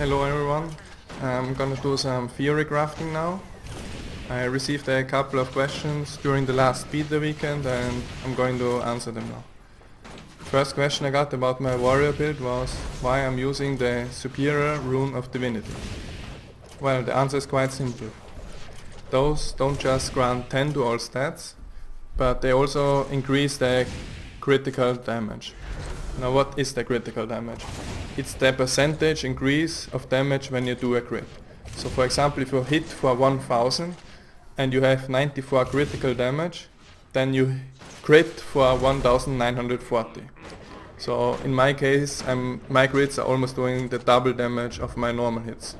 Hello everyone, I'm gonna do some theory crafting now. I received a couple of questions during the last beta weekend and I'm going to answer them now. First question I got about my warrior build was why I'm using the superior rune of divinity. Well, the answer is quite simple. Those don't just grant 10 to all stats, but they also increase the critical damage. Now what is the critical damage? It's the percentage increase of damage when you do a crit. So for example, if you hit for 1000 and you have 94 critical damage, then you crit for 1940. So in my case, my crits are almost doing the double damage of my normal hits.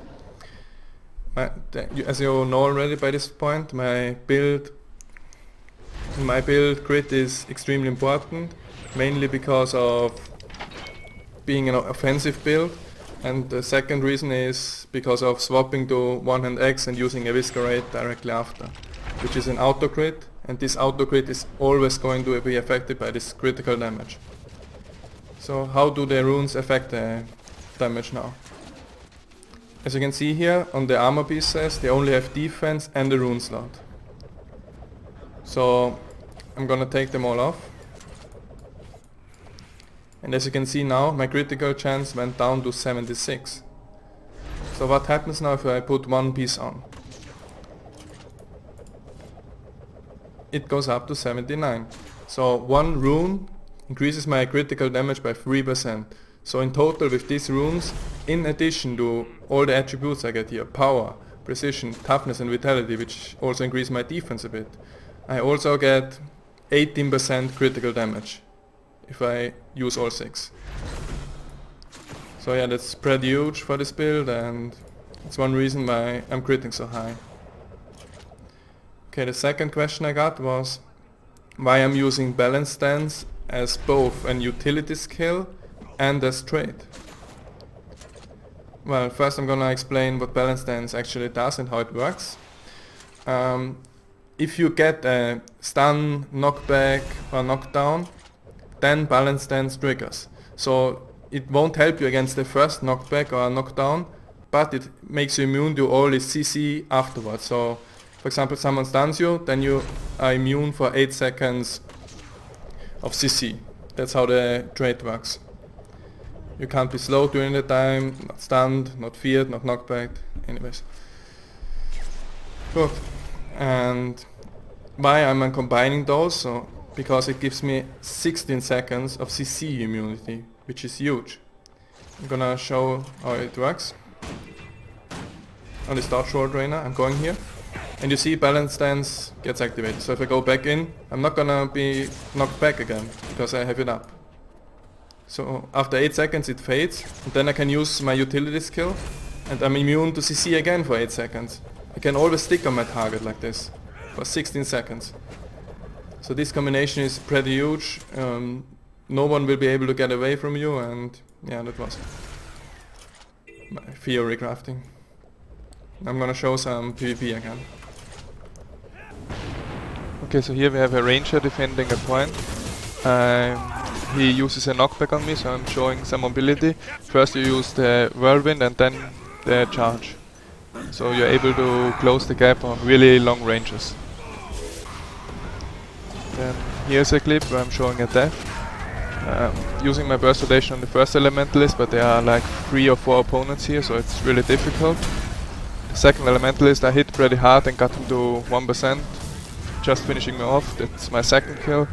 As you know already by this point, my build crit is extremely important, mainly because of being an offensive build, and the second reason is because of swapping to one-hand X and using a Whisker Raid directly after, which is an auto crit, and this auto crit is always going to be affected by this critical damage. So how do the runes affect the damage now? As you can see here on the armor pieces, they only have defense and the rune slot. So I'm gonna take them all off. And as you can see now, my critical chance went down to 76. So what happens now if I put one piece on? It goes up to 79. So one rune increases my critical damage by 3%. So in total with these runes, in addition to all the attributes I get here, power, precision, toughness and vitality, which also increase my defense a bit, I also get 18% critical damage if I use all 6. So yeah, that's pretty huge for this build, and it's one reason why I'm critting so high. Okay, the second question I got was why I'm using balance stance as both an utility skill and as trait. Well, first I'm gonna explain what balance stance actually does and how it works. If you get a stun, knockback or knockdown, then balance stance triggers. So it won't help you against the first knockback or knockdown, but it makes you immune to all the CC afterwards. So for example, someone stuns you, then you are immune for 8 seconds of CC. That's how the trait works. You can't be slow during the time, not stunned, not feared, not knockback, anyways. Good. And why am I combining those? So because it gives me 16 seconds of CC immunity, which is huge. I'm gonna show how it works. On the start short drainer, I'm going here, and you see balance stance gets activated. So if I go back in, I'm not gonna be knocked back again, because I have it up. So after 8 seconds it fades, and then I can use my utility skill, and I'm immune to CC again for 8 seconds. I can always stick on my target like this, for 16 seconds. So this combination is pretty huge. No one will be able to get away from you, and yeah, that was my theory crafting. I'm gonna show some PvP again. Okay, so here we have a ranger defending a point. He uses a knockback on me, so I'm showing some mobility. First you use the whirlwind and then the charge. So you're able to close the gap on really long ranges. Then here's a clip where I'm showing a death. Using my burst rotation on the first elementalist, but there are like 3 or 4 opponents here, so it's really difficult. The second elementalist I hit pretty hard and got him to 1%, just finishing me off. That's my second kill.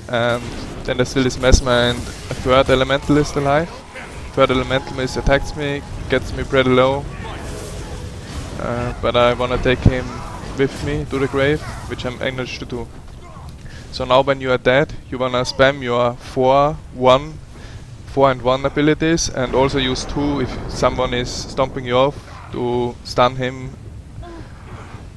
And then there's still this Mesmer and a third elementalist alive. Third elementalist attacks me, gets me pretty low. But I wanna take him with me to the grave, which I managed to do. So now when you are dead, you wanna spam your 4 and 1 abilities, and also use 2 if someone is stomping you off to stun him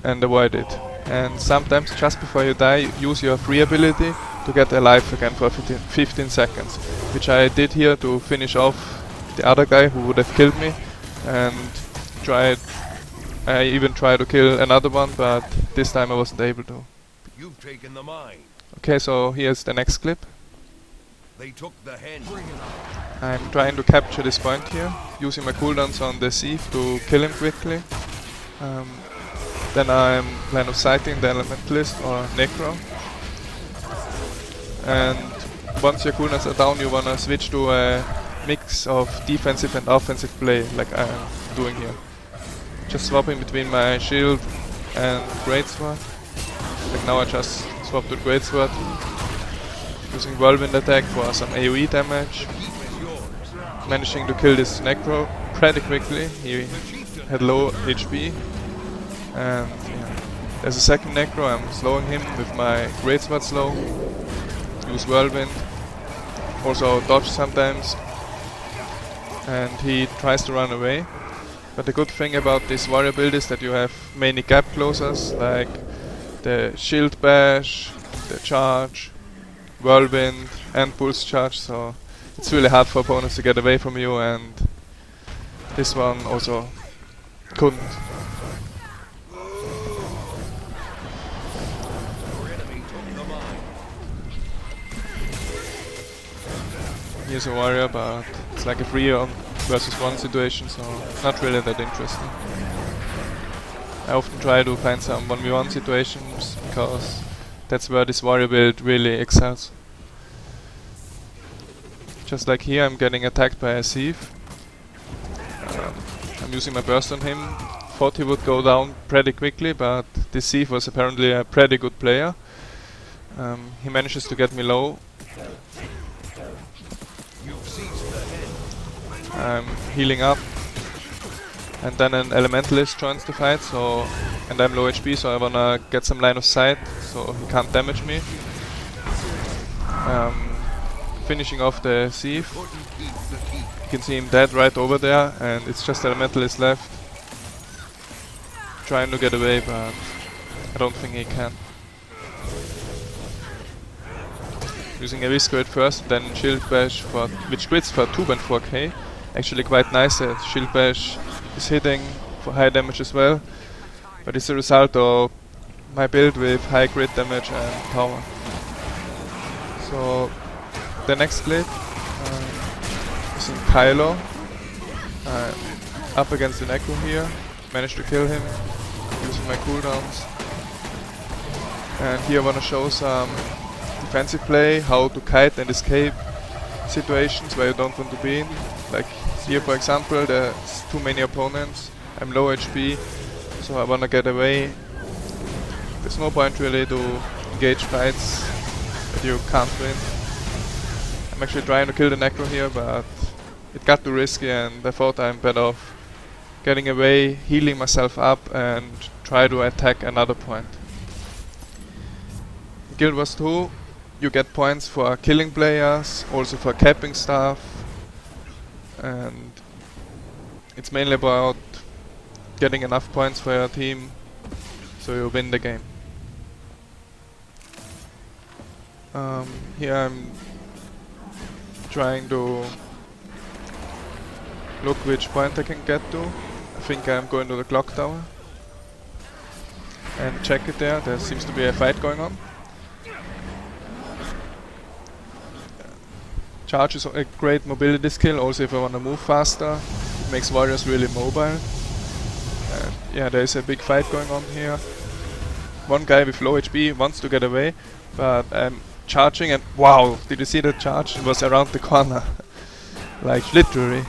and avoid it. And sometimes just before you die, use your 3 ability to get alive again for 15 seconds, which I did here to finish off the other guy who would have killed me, and I even tried to kill another one, but this time I wasn't able to. You've taken the mine. Okay, so here's the next clip. They took the hen. I'm trying to capture this point here, using my cooldowns on the Thief to kill him quickly. Then I'm line of sighting the Elementalist or Necro. And once your cooldowns are down, you wanna switch to a mix of defensive and offensive play, like I'm doing here. Just swapping between my shield and greatsword. Like now I just swapped to greatsword, using whirlwind attack for some AoE damage. Managing to kill this Necro pretty quickly. He had low HP. And yeah, there's a second Necro. I'm slowing him with my greatsword slow. Use whirlwind. Also dodge sometimes. And he tries to run away. But the good thing about this warrior build is that you have many gap closers, like the shield bash, the charge, whirlwind and pulse charge, so it's really hard for opponents to get away from you, and this one also couldn't. Here's a warrior, but it's like a 3 versus 1 situation, so not really that interesting. I often try to find some 1v1 situations, because that's where this warrior build really excels. Just like here, I'm getting attacked by a thief. I'm using my burst on him. Thought he would go down pretty quickly, but this thief was apparently a pretty good player. He manages to get me low. I'm healing up, and then an elementalist joins the fight, and I'm low HP, so I wanna get some line of sight so he can't damage me. Finishing off the thief. You can see him dead right over there, and it's just elementalist left. Trying to get away, but I don't think he can. Using a Visco at first, then shield bash which crits for 2.4k. Actually quite nice. Shield bash is hitting for high damage as well, but it's a result of my build with high crit damage and power. So the next split is in Kylo. Up against the Necro here. Managed to kill him using my cooldowns. And here I wanna show some defensive play, how to kite and escape situations where you don't want to be in. Like here for example, there's too many opponents, I'm low HP, so I wanna get away. There's no point really to engage fights that you can't win. I'm actually trying to kill the Necro here, but it got too risky, and I thought I'm better off getting away, healing myself up, and try to attack another point. In Guild Wars 2, you get points for killing players, also for capping stuff, and it's mainly about getting enough points for your team so you win the game. Here I'm trying to look which point I can get to. I think I'm going to the clock tower and check it there. There seems to be a fight going on. Charge is a great mobility skill, also if I want to move faster. It makes warriors really mobile. And yeah, there is a big fight going on here. One guy with low HP wants to get away, but I'm charging, and wow, did you see the charge? It was around the corner. Like literally.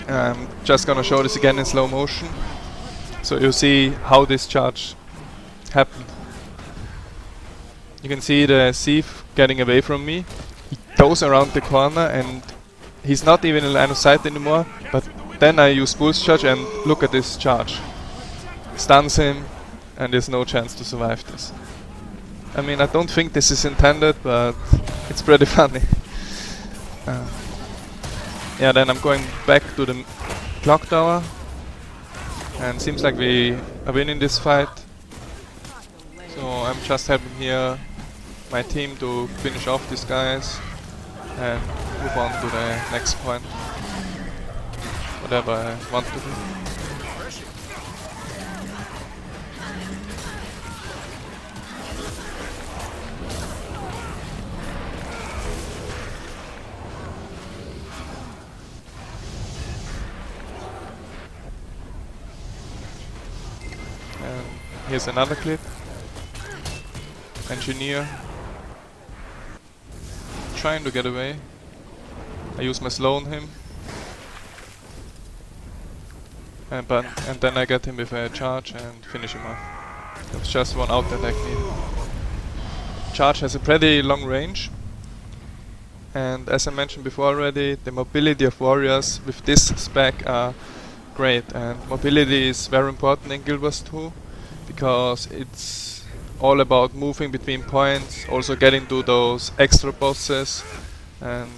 I'm just gonna show this again in slow motion, so you see how this charge happened. You can see the thief getting away from me. He goes around the corner and he's not even in line of sight anymore, but then I use pulse charge and look at this charge. Stuns him, and there's no chance to survive this. I mean, I don't think this is intended, but it's pretty funny. Yeah, then I'm going back to the clock tower, and seems like we are winning this fight. So I'm just helping here my team to finish off these guys and move on to the next point. Whatever I want to do. Here's another clip. Engineer. Trying to get away. I use my slow on him. And then I get him with a charge and finish him off. That's just one out attack needed. Charge has a pretty long range. And as I mentioned before already, the mobility of warriors with this spec are great. And mobility is very important in Guild Wars 2 because it's all about moving between points, also getting to those extra bosses and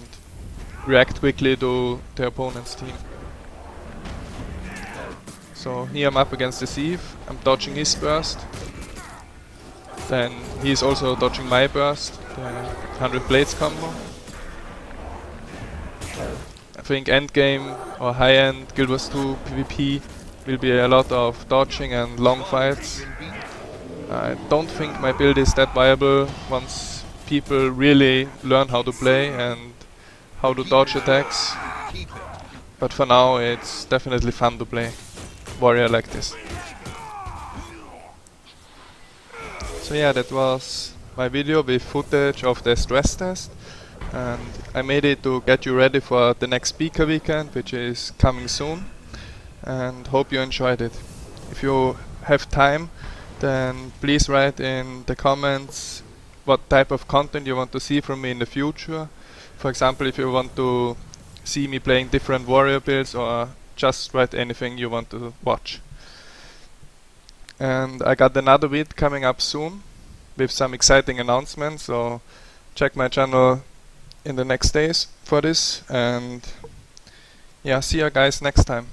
react quickly to the opponent's team. So here I'm up against the Thief, I'm dodging his burst, then he's also dodging my burst, the 100 Blades combo. I think endgame or high-end Guild Wars 2 PvP will be a lot of dodging and long fights. I don't think my build is that viable once people really learn how to play and how to dodge attacks. But for now it's definitely fun to play warrior like this. So yeah, that was my video with footage of the stress test. And I made it to get you ready for the next speaker weekend, which is coming soon. And hope you enjoyed it. If you have time, then please write in the comments what type of content you want to see from me in the future. For example, if you want to see me playing different warrior builds, or just write anything you want to watch. And I got another vid coming up soon with some exciting announcements, so check my channel in the next days for this. And yeah, see you guys next time.